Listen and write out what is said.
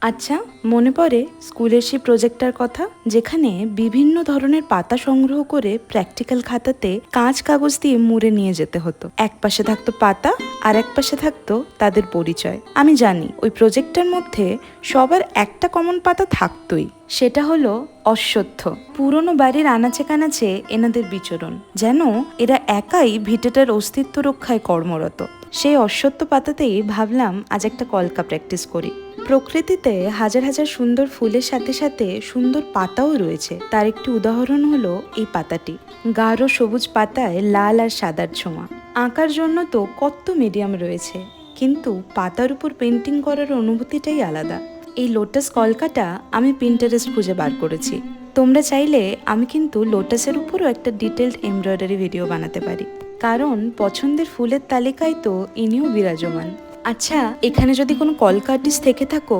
আচ্ছা, মনে পড়ে স্কুলের সেই প্রজেক্টটার কথা, যেখানে বিভিন্ন ধরনের পাতা সংগ্রহ করে প্র্যাকটিক্যাল খাতাতে কাঁচ কাগজ দিয়ে মুড়ে নিয়ে যেতে হতো। এক পাশে থাকতো পাতা আর এক পাশে থাকতো তাদের পরিচয়। আমি জানি ওই প্রজেক্টটার মধ্যে সবার একটা কমন পাতা থাকতোই, সেটা হলো অশ্বত্থ। পুরনো বাড়ির আনাচে কানাচে এনাদের বিচরণ, যেন এরা একাই ভিটেটার অস্তিত্ব রক্ষায় কর্মরত। সেই অশ্বত্থ পাতাতেই ভাবলাম আজ একটা কলকা প্র্যাকটিস করি। প্রকৃতিতে হাজার হাজার সুন্দর ফুলের সাথে সাথে সুন্দর পাতাও রয়েছে। তার একটি উদাহরণ হলো এই পাতাটি। গাঢ় সবুজ পাতায় লাল আর সাদার ছোঁয়া। আঁকার জন্য তো কত মিডিয়াম রয়েছে, কিন্তু পাতার উপর পেন্টিং করার অনুভূতিটাই আলাদা। এই লোটাস কলকাটা আমি পিন্টারেস্ট খুঁজে বার করেছি। তোমরা চাইলে আমি কিন্তু লোটাসের উপরও একটা ডিটেলড এমব্রয়ডারি ভিডিও বানাতে পারি, কারণ পছন্দের ফুলের তালিকায় তো ইনিও বিরাজমান। আচ্ছা, এখানে যদি কোনো কলকা আর্টিস্ট থেকে থাকো